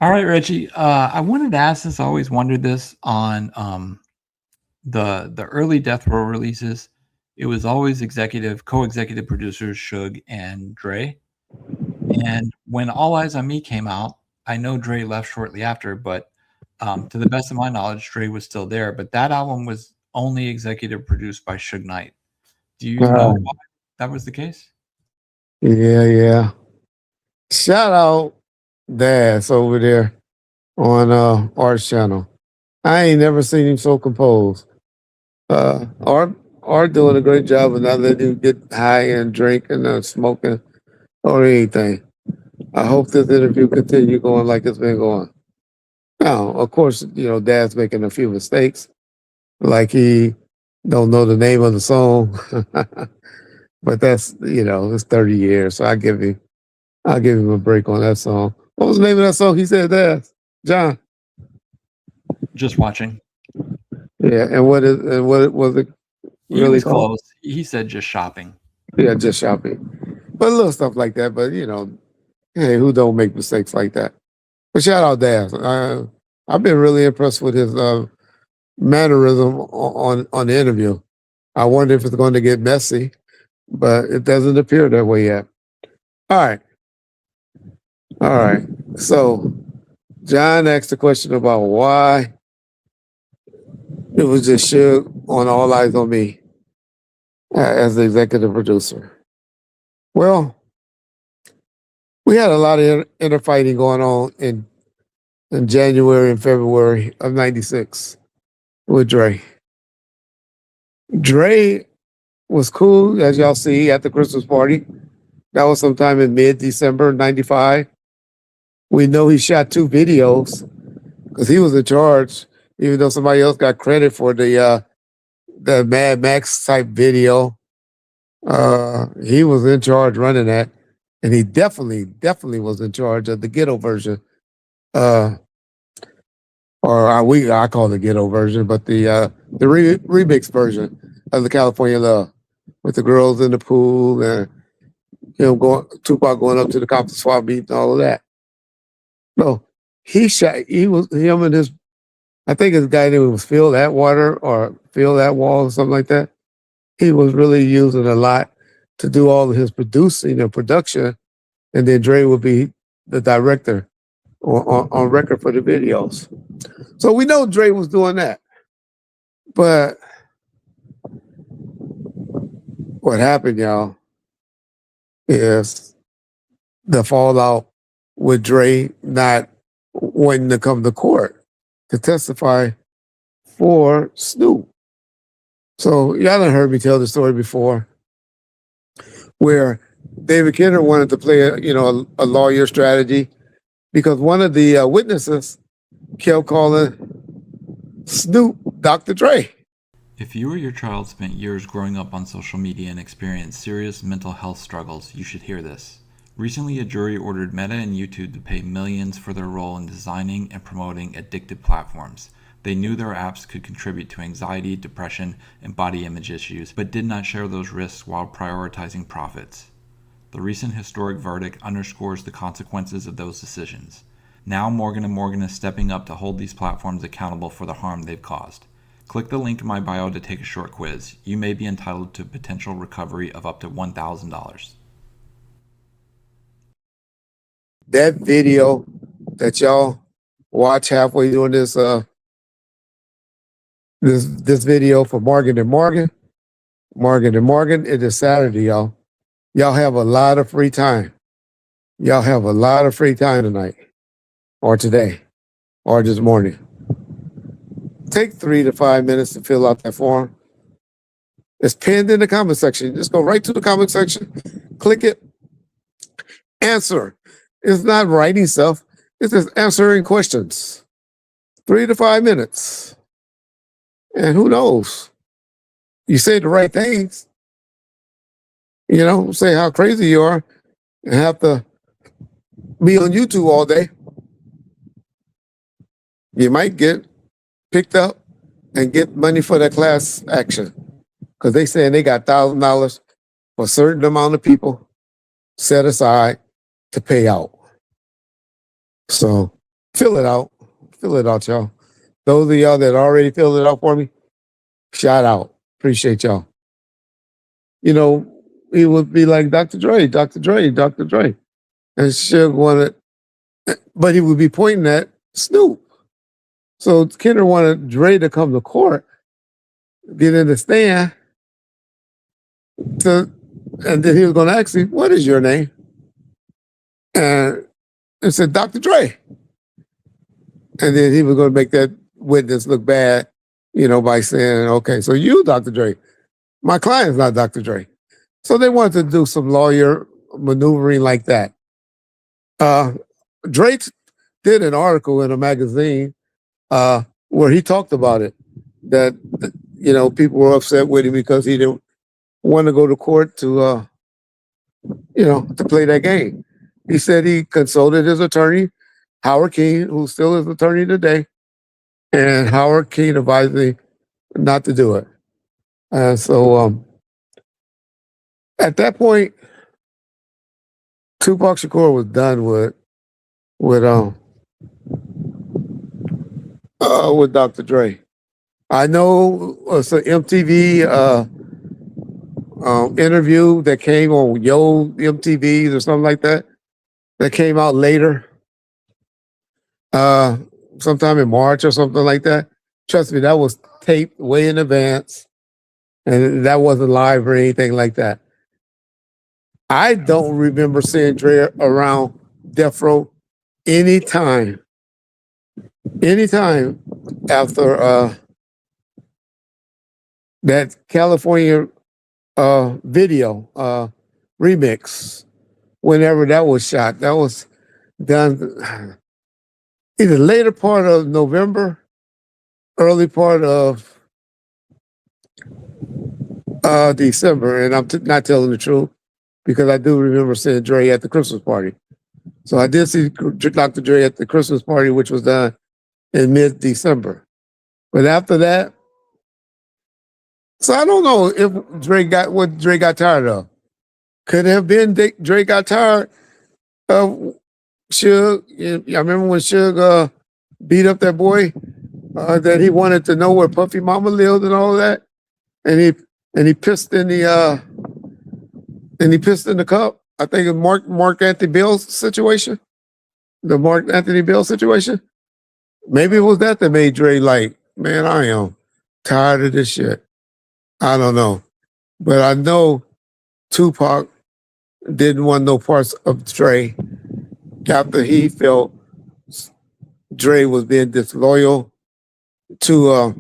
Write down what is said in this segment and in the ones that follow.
All right, Reggie. I wanted to ask this. I always wondered this on the early Death Row releases. It was always co-executive producers Suge and Dre. And when All Eyes on Me came out, I know Dre left shortly after, but to the best of my knowledge, Dre was still there. But that album was only executive produced by Suge Knight. Do you know Uh, why that was the case? yeah, yeah. Shout out Daz over there on Art's channel. I ain't never seen him so composed. Art doing a great job of not letting him get high and drink and smoking or anything. I hope this interview continue going like it's been going. Now, of course, Dad's making a few mistakes, like he don't know the name of the song, but that's it's 30 years, so I'll give him a break on that song. What was the name of that song? He said that John. Just watching. Yeah, and what was it He really was called? close. He said just shopping. Yeah, just shopping. But little stuff like that. But hey, who don't make mistakes like that? But shout out Daz. I've been really impressed with his mannerism on the interview. I wonder if it's going to get messy, but it doesn't appear that way yet. All right, all right. So John asked a question about why it was just Suge on All Eyes on Me as the executive producer. Well, we had a lot of inner fighting going on in January and February of '96 with Dre. Dre was cool, as y'all see, at the Christmas party. That was sometime in mid-December '95. We know he shot two videos because he was in charge, even though somebody else got credit for the Mad Max type video. He was in charge running that, and he definitely was in charge of the ghetto version. Uh, I call it the ghetto version, but the remix version of the California Love with the girls in the pool and him going Tupac going up to the cops swap meet and all of that. No, he was him and his I think his guy name was Phil Atwater or Phil Atwall or something like that. He was really using a lot to do all of his producing and production, and then Dre would be the director on record for the videos. So we know Dre was doing that. But what happened, y'all, is the fallout with Dre not wanting to come to court to testify for Snoop. So y'all done heard me tell the story before, where David Kidder wanted to play a lawyer strategy because one of the witnesses kept calling Snoop Dr. Dre. If you or your child spent years growing up on social media and experienced serious mental health struggles, you should hear this. Recently, a jury ordered Meta and YouTube to pay millions for their role in designing and promoting addictive platforms. They knew their apps could contribute to anxiety, depression, and body image issues, but did not share those risks while prioritizing profits. The recent historic verdict underscores the consequences of those decisions. Now Morgan & Morgan is stepping up to hold these platforms accountable for the harm they've caused. Click the link in my bio to take a short quiz. You may be entitled to potential recovery of up to $1,000. That video that y'all watch halfway during this video for Morgan and Morgan, it is Saturday, y'all. Y'all have a lot of free time. Y'all have a lot of free time tonight, or today, or this morning. Take 3 to 5 minutes to fill out that form. It's pinned in the comment section. Just go right to the comment section, click it, answer. It's not writing stuff, it's just answering questions. 3 to 5 minutes. And who knows? You say the right things, say how crazy you are, and have to be on YouTube all day. You might get picked up and get money for that class action because they saying they got $1,000 for a certain amount of people set aside to pay out. So Fill it out. Fill it out, y'all. Those of y'all that already filled it out for me, shout out. Appreciate y'all. You know, he would be like Dr. Dre, Dr. Dre, Dr. Dre. And Suge wanted, but he would be pointing at Snoop. So Kendrick wanted Dre to come to court, get in the stand, to, and then he was going to ask him, "What is your name?" And it said, "Dr. Dre." And then he was going to make that witness look bad, by saying, "Okay, so you, Dr. Dre. My client's not Dr. Dre." So they wanted to do some lawyer maneuvering like that. Dre did an article in a magazine where he talked about it, that people were upset with him because he didn't want to go to court to to play that game. He said he consulted his attorney, Howard Keene, who's still his attorney today, and Howard Keene advised me not to do it. So at that point, Tupac Shakur was done with Dr. Dre. I know it's an MTV interview that came on Yo MTVs or something like that. That came out later, sometime in March or something like that. Trust me, that was taped way in advance, and that wasn't live or anything like that. I don't remember seeing Dre around Death Row anytime after that California video remix, whenever that was shot. That was done either later part of November, early part of December, and I'm not telling the truth because I do remember seeing Dre at the Christmas party. So I did see Dr. Dre at the Christmas party, which was done in mid-December. But after that, so I don't know if Dre got tired of. Could it have been Dre got tired of Suge? I remember when Suge beat up that boy, that he wanted to know where Puffy Mama lived and all of that, and he pissed in the cup. I think of Mark Anthony Bill's situation, the Mark Anthony Bill situation. Maybe it was that made Dre like, man, I am tired of this shit. I don't know, but I know Tupac didn't want no parts of Dre after he felt Dre was being disloyal to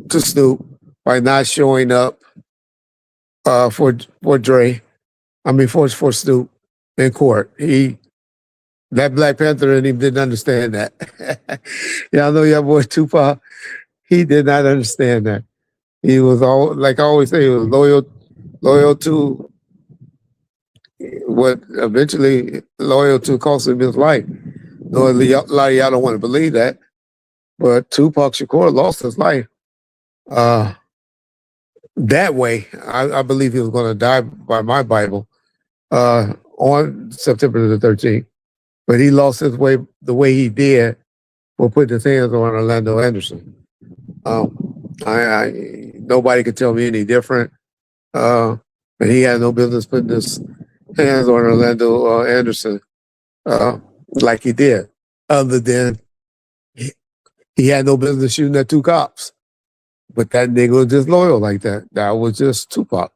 Snoop by not showing up for Dre. I mean for Snoop in court. That Black Panther in him didn't understand that. Yeah, I know your boy Tupac. He did not understand that. He was like I always say, he was loyal to what eventually loyal to cost him his life. No, a lot of y'all don't want to believe that, but Tupac Shakur lost his life that way. I believe he was going to die by my Bible on September the 13th, but he lost his way the way he did for putting his hands on Orlando Anderson. Nobody could tell me any different. And he had no business putting his hands on Orlando Anderson like he did, other than he had no business shooting at two cops. But that nigga was disloyal like that. That was just Tupac.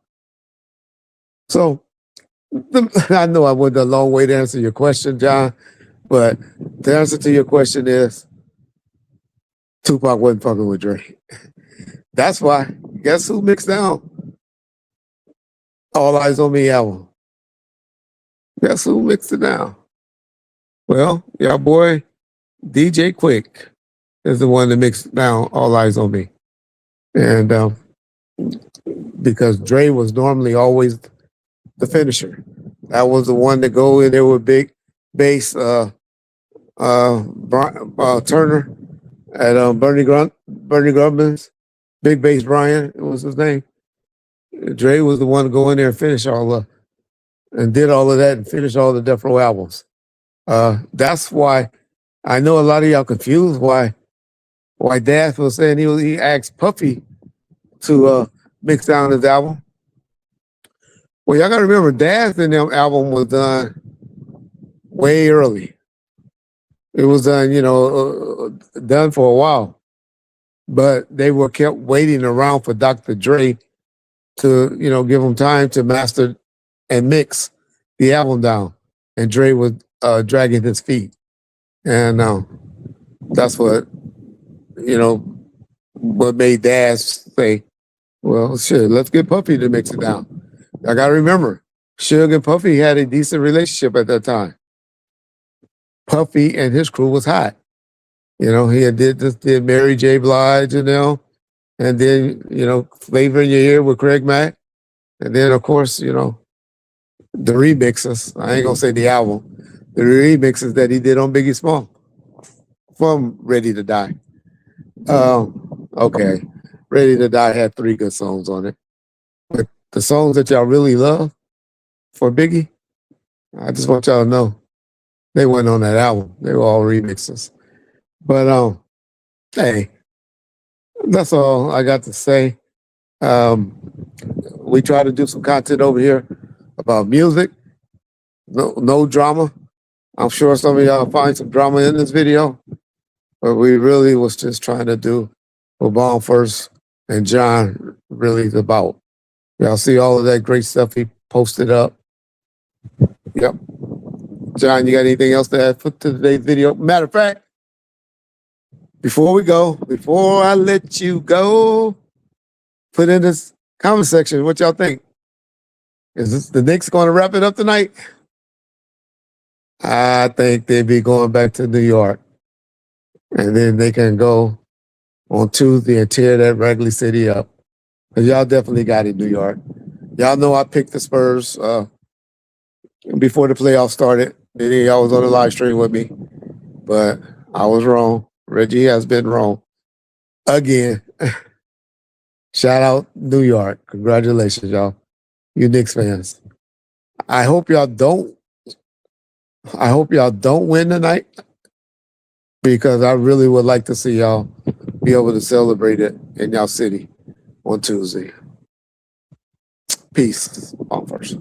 So I know I went a long way to answer your question, John, but the answer to your question is Tupac wasn't fucking with Dre. That's why. Guess who mixed down All Eyes on Me album? Guess who mixed it down? Well, your boy DJ Quick is the one that mixed down All Eyes on Me. And because Dre was normally always the finisher. That was the one that go in there with big bass Turner at Bernie Grubman's. Big Bass Brian was his name. Dre was the one to go in there and finish and did all of that and finish all the Death Row albums. That's why I know a lot of y'all confused why Daz was saying he asked Puffy to mix down his album. Well, y'all gotta remember Daz and them album was done way early. It was done, done for a while, but they were kept waiting around for Dr. Dre to, give them time to master and mix the album down. And Dre was dragging his feet, and that's you know, what made Daz say, "Well, shit, let's get Puffy to mix it down." I gotta remember, Suge and Puffy had a decent relationship at that time. Puffy and his crew was hot. He had did Mary J. Blige, and then Flavor in Your Ear with Craig Mack, and then of course the remixes. I ain't gonna say the album, the remixes that he did on Biggie Small from Ready to Die. Okay, Ready to Die had 3 good songs on it, but the songs that y'all really love for Biggie, I just want y'all to know they weren't on that album. They were all remixes. But hey, that's all I got to say. We try to do some content over here about music. No drama. I'm sure some of y'all find some drama in this video, but we really was just trying to do what Bomb First and John really is about. Y'all see all of that great stuff he posted up. Yep. John, you got anything else to add to today's video? Matter of fact, before I let you go, put in this comment section what y'all think. Is the Knicks going to wrap it up tonight? I think they'd be going back to New York. And then they can go on Tuesday and tear that Wrigley City up. Because y'all definitely got it, New York. Y'all know I picked the Spurs before the playoffs started. Y'all was on the live stream with me. But I was wrong. Reggie has been wrong. Again. Shout out New York. Congratulations, y'all. You Knicks fans. I hope y'all don't win tonight, because I really would like to see y'all be able to celebrate it in y'all city on Tuesday. Peace. On first.